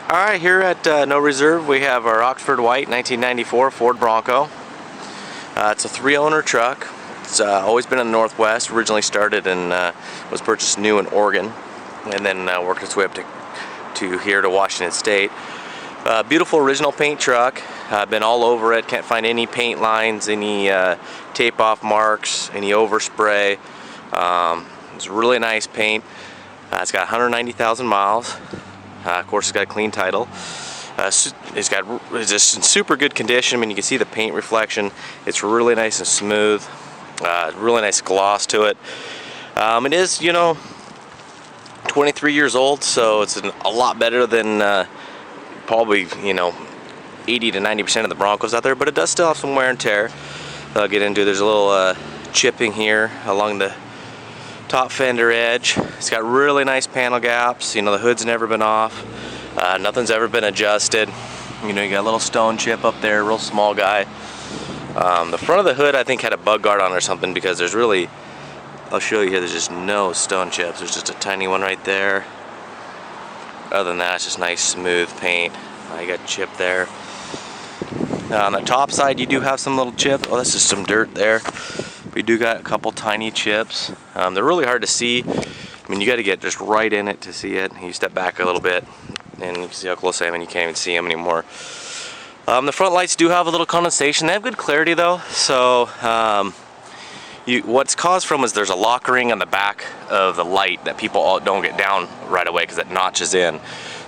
Alright, here at No Reserve we have our Oxford White 1994 Ford Bronco. It's a 3-owner truck. It's always been in the Northwest. Originally started and was purchased new in Oregon, and then worked its way up to here to Washington State. Beautiful original paint truck. Been all over it. Can't find any paint lines, any tape off marks, any overspray. It's really nice paint. It's got 190,000 miles. Of course, it's got a clean title. It's just in super good condition. I mean, you can see the paint reflection. It's really nice and smooth. Really nice gloss to it. It is, 23 years old, so it's a lot better than probably, 80 to 90% of the Broncos out there. But it does still have some wear and tear. I'll get into. There's a little chipping here along the top fender edge. It's got really nice panel gaps. The hood's never been off. Nothing's ever been adjusted. You got a little stone chip up there, real small guy. The front of the hood I think had a bug guard on or something, because there's really, I'll show you here, there's just no stone chips. There's just a tiny one right there. Other than that, it's just nice smooth paint. You got chip there. On the top side you do have some little chip. Oh, that's just some dirt there. We do got a couple tiny chips. They're really hard to see. I mean, you got to get just right in it to see it. You step back a little bit and you can see how close I am, and you can't even see them anymore. The front lights do have a little condensation. They have good clarity though. So what's caused from is there's a lock ring on the back of the light that people don't get down right away because it notches in.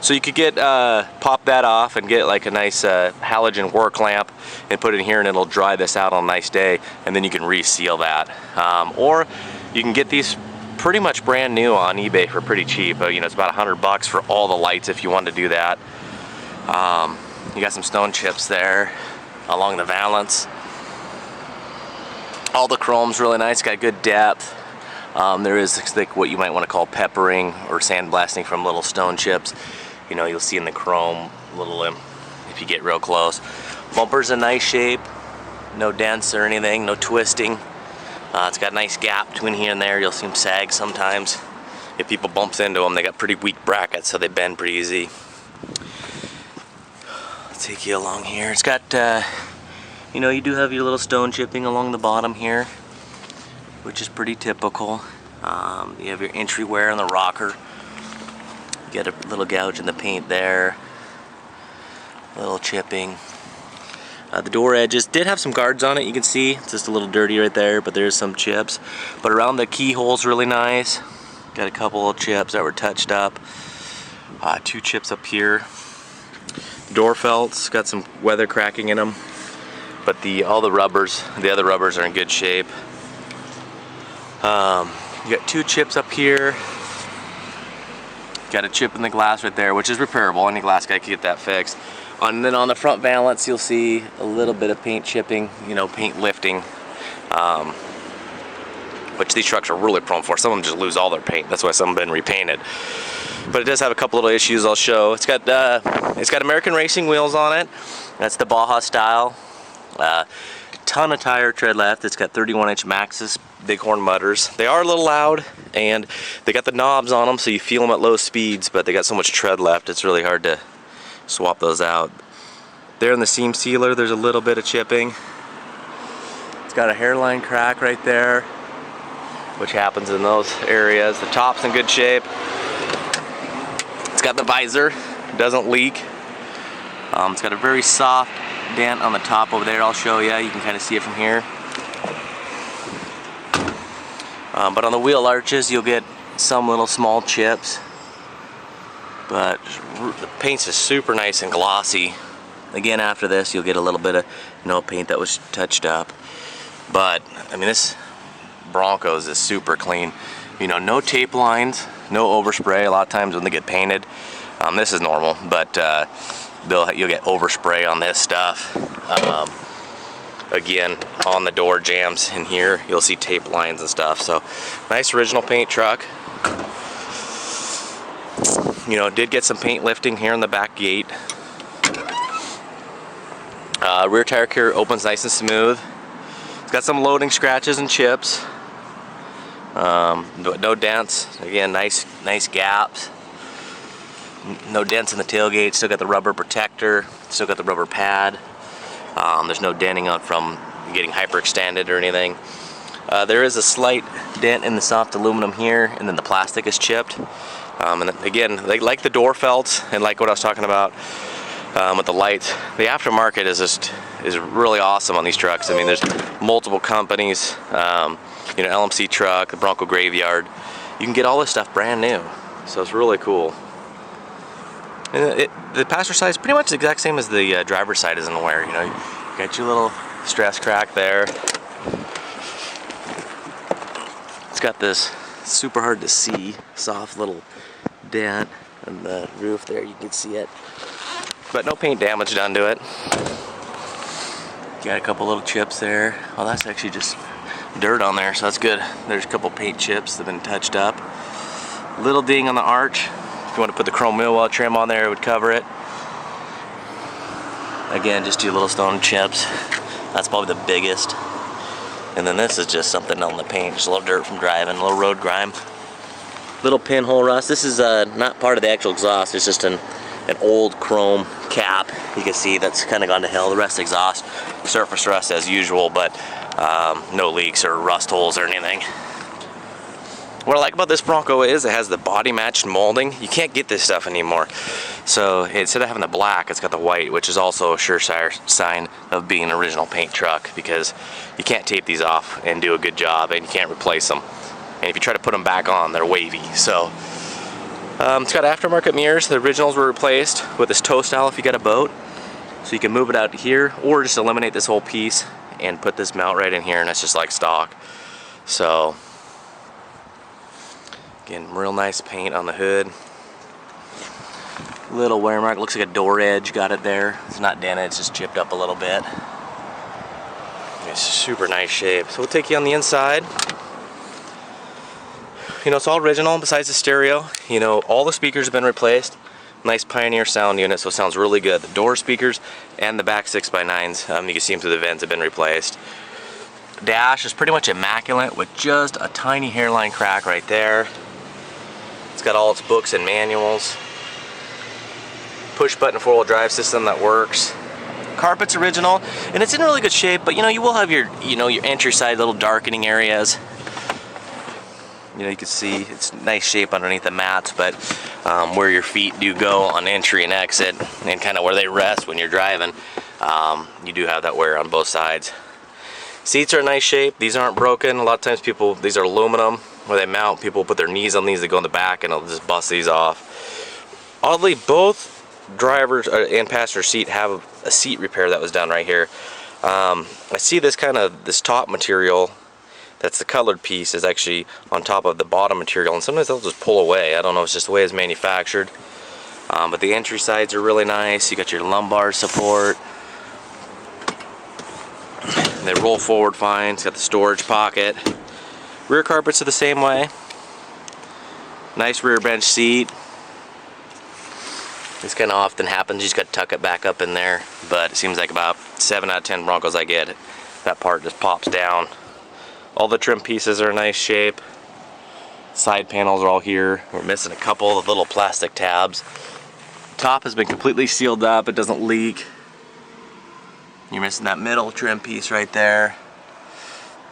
So you could pop that off and get like a nice halogen work lamp and put it in here, and it'll dry this out on a nice day, and then you can reseal that. Or you can get these pretty much brand new on eBay for pretty cheap. It's about $100 for all the lights if you want to do that. You got some stone chips there along the valance. All the chrome's really nice, got good depth. There is like what you might want to call peppering or sandblasting from little stone chips. You'll see in the chrome little if you get real close. Bumper's in nice shape, no dents or anything, no twisting. It's got a nice gap between here and there. You'll see them sag sometimes. If people bumps into them, they got pretty weak brackets, so they bend pretty easy. Let's take you along here. It's got, you do have your little stone chipping along the bottom here, which is pretty typical. You have your entry wear on the rocker. You get a little gouge in the paint there. A little chipping. The door edges did have some guards on it, you can see. It's just a little dirty right there, but there's some chips. But around the keyhole's really nice. Got a couple of chips that were touched up. 2 chips up here. Door felts, got some weather cracking in them. But all the rubbers, the other rubbers are in good shape. You got 2 chips up here. Got a chip in the glass right there, which is repairable. Any glass guy can get that fixed. And then on the front valance, you'll see a little bit of paint chipping, paint lifting, which these trucks are really prone for. Some of them just lose all their paint. That's why some have been repainted. But it does have a couple little issues I'll show. It's got American Racing wheels on it. That's the Baja style. Ton of tire tread left. It's got 31-inch Maxxis Bighorn mudders. They are a little loud, and they got the knobs on them, so you feel them at low speeds, but they got so much tread left, it's really hard to swap those out. There in the seam sealer, there's a little bit of chipping. It's got a hairline crack right there, which happens in those areas. The top's in good shape. It's got the visor, doesn't leak. It's got a very soft dent on the top over there. I'll show you. You can kind of see it from here. But on the wheel arches, you'll get some little small chips. But the paint's just super nice and glossy. Again, after this, you'll get a little bit of paint that was touched up. But I mean, this Broncos is super clean. No tape lines, no overspray. A lot of times when they get painted, this is normal, but you'll get overspray on this stuff. Again, on the door jambs in here, you'll see tape lines and stuff. So nice original paint truck. Did get some paint lifting here in the back gate. Rear tire carrier opens nice and smooth. It's got some loading scratches and chips. No dents. Again, nice gaps. No dents in the tailgate. Still got the rubber protector. Still got the rubber pad. There's no denting on from getting hyperextended or anything. There is a slight dent in the soft aluminum here, and then the plastic is chipped. And then, again, like the door felts and like what I was talking about with the lights, the aftermarket is really awesome on these trucks. I mean, there's multiple companies. You know, LMC truck, the Bronco Graveyard. You can get all this stuff brand new, so it's really cool. And the passenger side is pretty much the exact same as the driver's side is in the wear. You know, you got your little stress crack there. It's got this super hard to see soft little dent in the roof there. You can see it, but no paint damage done to it. Got a couple little chips there. Oh, that's actually just dirt on there, so that's good. There's a couple paint chips that have been touched up. Little ding on the arch. If you want to put the chrome Millwall trim on there, it would cover it. Again, just 2 little stone chips. That's probably the biggest. And then this is just something on the paint, just a little dirt from driving, a little road grime. Little pinhole rust. This is not part of the actual exhaust. It's just an old chrome cap. You can see that's kind of gone to hell. The rest exhaust, surface rust as usual, but no leaks or rust holes or anything. What I like about this Bronco is it has the body matched molding. You can't get this stuff anymore. So instead of having the black, it's got the white, which is also a surefire sign of being an original paint truck, because you can't tape these off and do a good job, and you can't replace them. And if you try to put them back on, they're wavy. So it's got aftermarket mirrors. The originals were replaced with this tow style if you got a boat. So you can move it out here, or just eliminate this whole piece and put this mount right in here, and it's just like stock. So again, real nice paint on the hood. Little wear mark, looks like a door edge, got it there. It's not dented, it's just chipped up a little bit. It's super nice shape. So we'll take you on the inside. You know, it's all original besides the stereo. You know, all the speakers have been replaced. Nice Pioneer sound unit, so it sounds really good. The door speakers and the back 6x9s, you can see them through the vents, have been replaced. Dash is pretty much immaculate with just a tiny hairline crack right there. It's got all its books and manuals. Push button 4-wheel drive system that works. Carpet's original, and it's in really good shape, but you know, you will have your, you know, your entry side little darkening areas. You know, you can see it's nice shape underneath the mats, but where your feet do go on entry and exit, and kind of where they rest when you're driving, you do have that wear on both sides. Seats are in nice shape. These aren't broken. A lot of times people, these are aluminum where they mount. People put their knees on these, they go in the back, and they'll just bust these off. Oddly, both drivers and passenger seat have a seat repair that was done right here. I see this this top material, that's the colored piece, is actually on top of the bottom material, and sometimes they'll just pull away. I don't know, it's just the way it's manufactured. But the entry sides are really nice. You got your lumbar support. They roll forward fine. It's got the storage pocket. Rear carpets are the same way. Nice rear bench seat. This kind of often happens. You just got to tuck it back up in there, but it seems like about 7 out of 10 Broncos I get, that part just pops down. All the trim pieces are in nice shape. Side panels are all here. We're missing a couple of little plastic tabs. Top has been completely sealed up. It doesn't leak. You're missing that middle trim piece right there.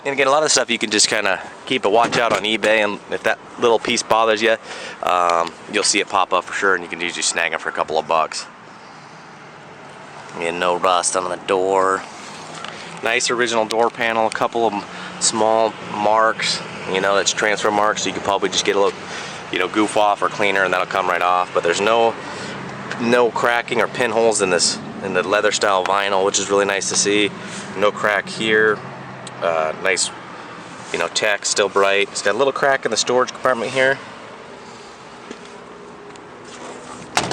And again, a lot of stuff you can just kind of keep a watch out on eBay, and if that little piece bothers you, you'll see it pop up for sure, and you can usually snag them for a couple of bucks. And no rust on the door. Nice original door panel. A couple of small marks, you know, that's transfer marks, so you could probably just get a little, you know, goof off or cleaner, and that'll come right off. But there's no cracking or pinholes in this, in the leather style vinyl, which is really nice to see. No crack here. Nice, you know, tech, still bright. It's got a little crack in the storage compartment here.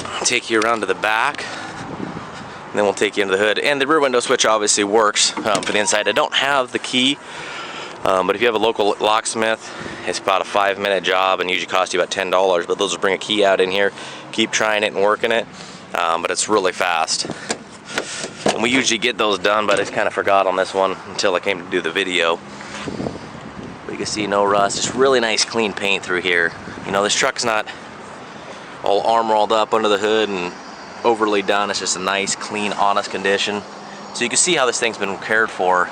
I'll take you around to the back, and then we'll take you into the hood. And the rear window switch obviously works for the inside. I don't have the key, but if you have a local locksmith, it's about a 5-minute job and usually costs you about $10, but those will bring a key out in here. Keep trying it and working it, but it's really fast. And we usually get those done, but I kind of forgot on this one until I came to do the video. But you can see no rust. It's really nice clean paint through here. You know, this truck's not all armor-alled up under the hood and overly done. It's just a nice, clean, honest condition. So you can see how this thing's been cared for.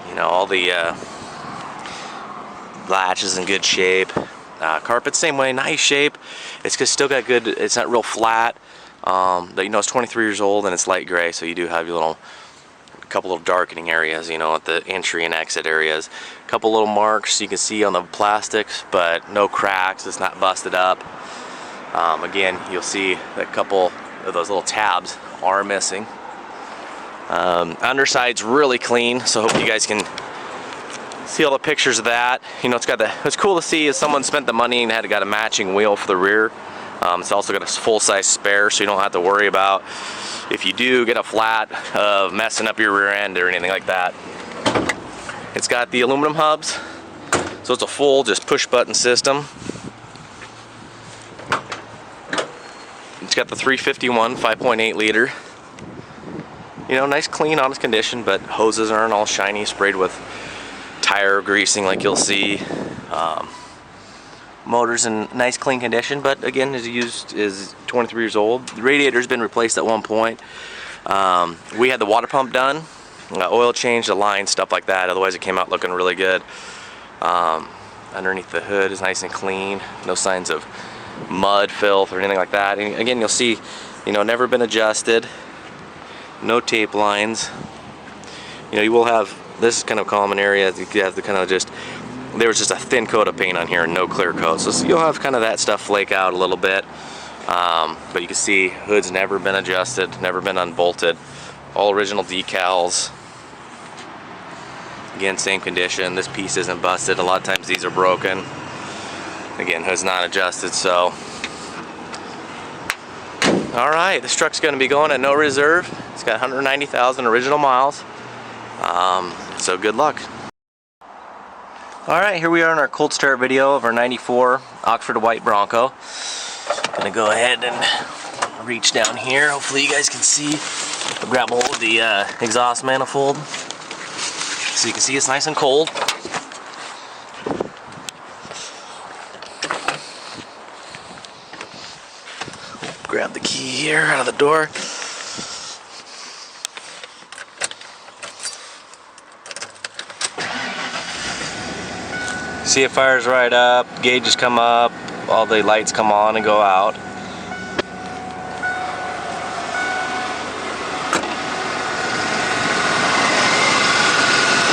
You know, all the latch is in good shape. Carpet, same way, nice shape. It's still got good, it's not real flat. But you know, it's 23 years old and it's light gray, so you do have your couple little darkening areas, you know, at the entry and exit areas. A couple little marks you can see on the plastics, but no cracks. It's not busted up. Again, you'll see a couple of those little tabs are missing. Underside's really clean, so I hope you guys can see all the pictures of that. You know, it's cool to see is someone spent the money and got a matching wheel for the rear. It's also got a full-size spare, so you don't have to worry about if you do get a flat of messing up your rear end or anything like that. It's got the aluminum hubs, so it's a full just push-button system. It's got the 351 5.8 liter. You know, nice, clean, honest condition, but hoses aren't all shiny, sprayed with tire greasing like you'll see. Motor's in nice, clean condition, but again, is 23 years old. The radiator's been replaced at one point. We had the water pump done, oil change, the line, stuff like that. Otherwise, it came out looking really good. Underneath the hood is nice and clean. No signs of mud, filth, or anything like that. And again, you'll see, you know, never been adjusted. No tape lines. You know, you will have, this is kind of a common area. You have to kind of just, there was just a thin coat of paint on here and no clear coat. So you'll have kind of that stuff flake out a little bit. But you can see hood's never been adjusted, never been unbolted. All original decals. Again, same condition. This piece isn't busted. A lot of times these are broken. Again, hood's not adjusted, so. All right, this truck's gonna be going at no reserve. It's got 190,000 original miles. So good luck. All right, here we are in our cold start video of our 94 Oxford White Bronco. Gonna go ahead and reach down here. Hopefully you guys can see. I'll grab hold of the exhaust manifold so you can see it's nice and cold. Grab the key here out of the door. See, it fires right up, gauges come up, all the lights come on and go out.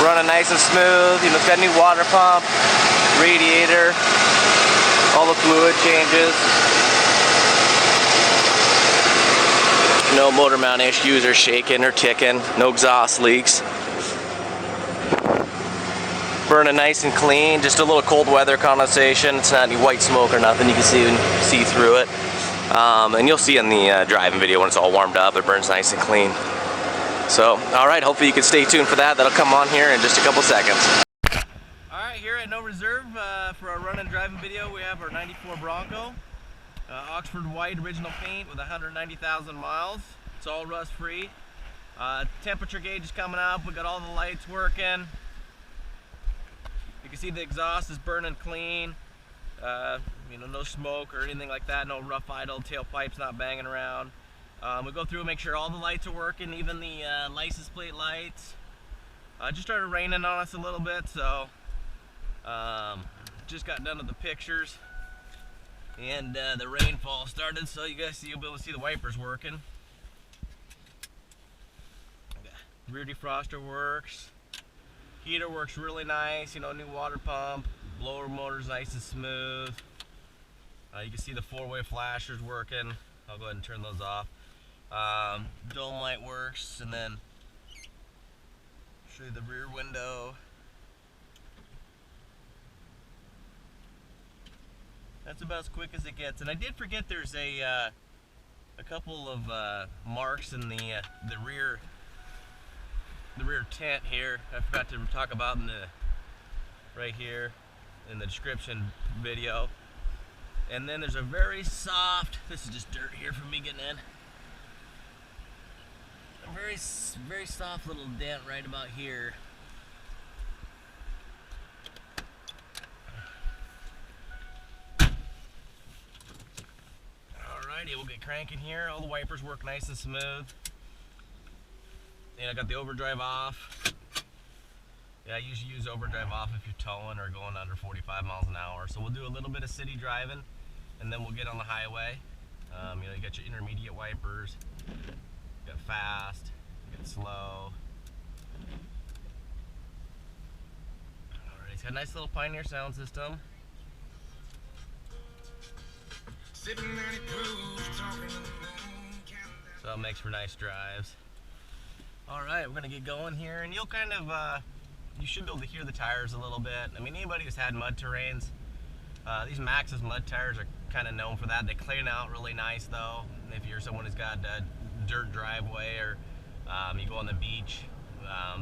Running nice and smooth. You know, it's got a new water pump, radiator, all the fluid changes. No motor mount issues or shaking or ticking, no exhaust leaks. Burning nice and clean, just a little cold weather condensation. It's not any white smoke or nothing. You can see through it. And you'll see in the driving video when it's all warmed up, it burns nice and clean. So, all right, hopefully you can stay tuned for that. That'll come on here in just a couple seconds. All right, here at No Reserve for our run and driving video, we have our 94 Bronco. Oxford White original paint with 190,000 miles. It's all rust free. Temperature gauge is coming up. We got all the lights working. You can see the exhaust is burning clean. You know, no smoke or anything like that. No rough idle, tailpipe's not banging around. We go through and make sure all the lights are working, even the license plate lights. Just started raining on us a little bit, so just got done with the pictures. And the rainfall started, so you'll be able to see the wipers working. Rear defroster works. Heater works really nice, you know, new water pump. Blower motor's nice and smooth. You can see the four-way flashers working. I'll go ahead and turn those off. Dome light works, and then show you the rear window. That's about as quick as it gets. And I did forget there's a couple of marks in the rear tent here. I forgot to talk about right here in the description video. And then there's a very soft, this is just dirt here from me getting in. A very soft little dent right about here. Alrighty, we'll get cranking here. All the wipers work nice and smooth. And I got the overdrive off. Yeah, I usually use overdrive off if you're towing or going under 45 miles an hour. So we'll do a little bit of city driving, and then we'll get on the highway. You know, you got your intermediate wipers, you got fast, you got slow. Alright, it's got a nice little Pioneer sound system. So it makes for nice drives. Alright, we're gonna get going here, and you'll kind of, you should be able to hear the tires a little bit. I mean, anybody who's had mud terrains, these Maxxis mud tires are kind of known for that. They clean out really nice though. If you're someone who's got a dirt driveway or you go on the beach,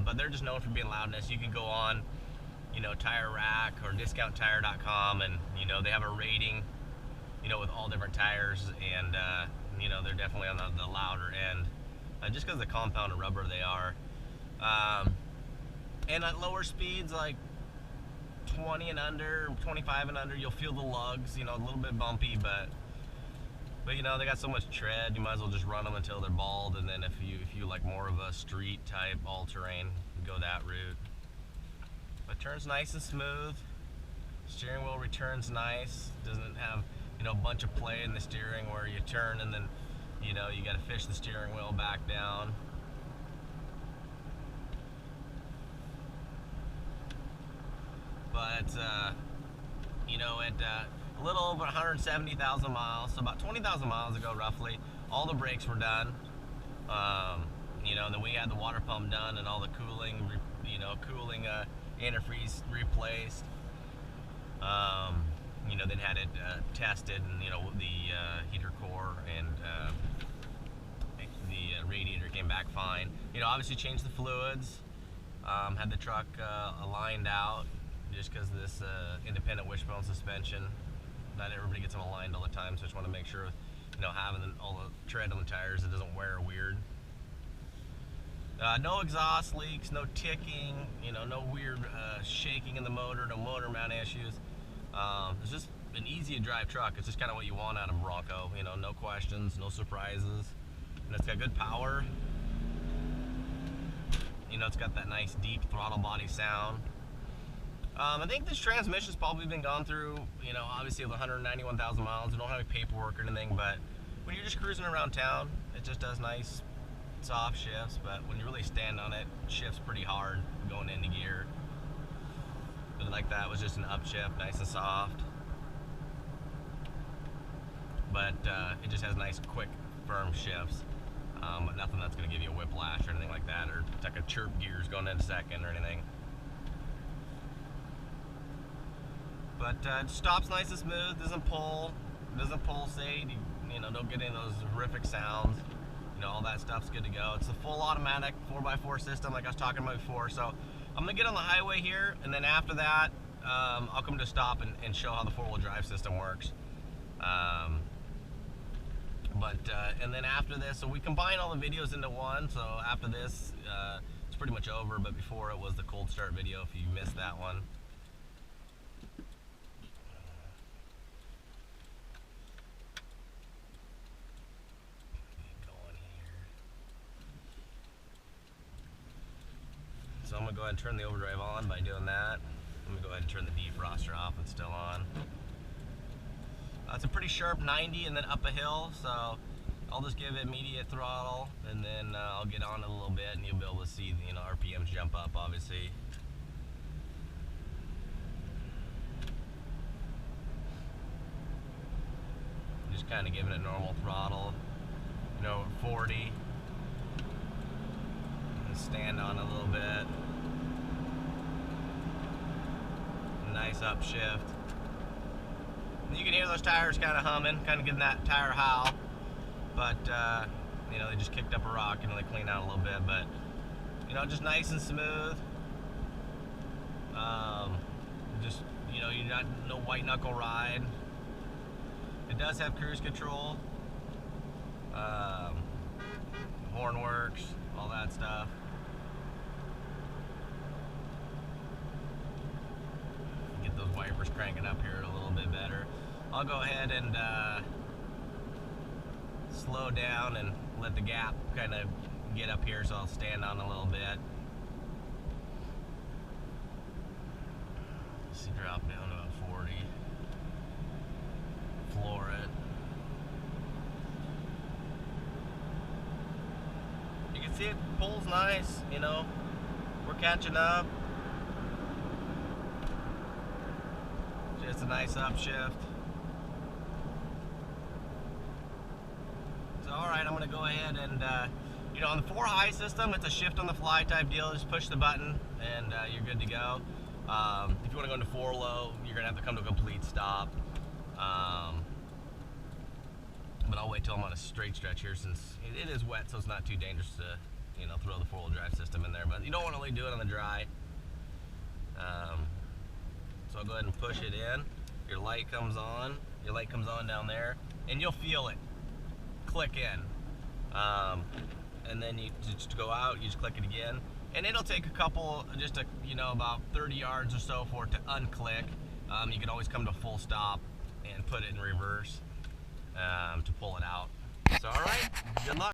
but they're just known for being loudness. You can go on, you know, Tire Rack or DiscountTire.com, and you know they have a rating, you know, with all different tires, and you know they're definitely on the louder end, just because of the compounded rubber they are. And at lower speeds, like 20 and under, 25 and under, you'll feel the lugs, you know, a little bit bumpy, but you know, they got so much tread, you might as well just run them until they're bald, and then if you like more of a street type all-terrain, go that route. But it turns nice and smooth. Steering wheel returns nice. Doesn't have, you know, a bunch of play in the steering where you turn and then, you know, you got to fish the steering wheel back down. But you know, at a little over 170,000 miles, so about 20,000 miles ago roughly, all the brakes were done. You know, and then we had the water pump done and all the cooling, cooling antifreeze replaced. You know, then had it tested, and you know, the heater core and the radiator came back fine. You know, obviously changed the fluids, had the truck aligned out, just because of this independent wishbone suspension. Not everybody gets them aligned all the time, so I just want to make sure, you know, having all the tread on the tires, it doesn't wear weird. No exhaust leaks, no ticking, you know, no weird shaking in the motor, no motor mount issues. It's just an easy to drive truck. It's just kind of what you want out of a Bronco, you know, no questions, no surprises. And it's got good power. You know, it's got that nice deep throttle body sound. I think this transmission's probably been gone through, you know, obviously with 191,000 miles. We don't have any paperwork or anything, but when you're just cruising around town, it just does nice soft shifts. But when you really stand on it, it shifts pretty hard going into gear. But like that was just an upshift, nice and soft. But it just has nice, quick, firm shifts. But nothing that's going to give you a whiplash or anything like that, or it's like a chirp gears going into second or anything. But it stops nice and smooth, doesn't pulsate, you know, don't get any of those horrific sounds. You know, all that stuff's good to go. It's a full automatic 4x4 system like I was talking about before. So I'm gonna get on the highway here, and then after that, I'll come to a stop and show how the four-wheel drive system works. And then after this, so we combine all the videos into one. So after this, it's pretty much over, but before it was the cold start video if you missed that one. So I'm going to go ahead and turn the overdrive on by doing that. I'm going to go ahead and turn the defroster off. It's still on. It's a pretty sharp 90 and then up a hill, so I'll just give it immediate throttle, and then I'll get on it a little bit, and you'll be able to see the, you know, RPMs jump up, obviously. Just kind of giving it normal throttle, you know, 40. Stand on a little bit. Nice upshift. You can hear those tires kind of humming, kind of getting that tire howl. But you know, they just kicked up a rock, you know, they cleaned out a little bit, but you know, just nice and smooth. Just, you know, you're not no white knuckle ride. It does have cruise control. Horn works, all that stuff. Get those wipers cranking up here a little bit better. I'll go ahead and slow down and let the gap kind of get up here, so I'll stand on a little bit. See, drop down to about 40. Floor it. You can see it pulls nice, you know. We're catching up. Just a nice upshift. So, alright, I'm going to go ahead and, you know, on the 4 high system, it's a shift on the fly type deal. Just push the button and you're good to go. If you want to go into 4 low, you're going to have to come to a complete stop. But I'll wait till I'm on a straight stretch here, since it is wet, so it's not too dangerous to, you know, throw the 4-wheel drive system in there. But you don't want to do it on the dry. So I'll go ahead and push it in. Your light comes on. Your light comes on down there, and you'll feel it click in. And then you just go out, you just click it again, and it'll take a couple, just a, you know, about 30 yards or so for it to unclick. You can always come to full stop and put it in reverse to pull it out. So, all right, good luck.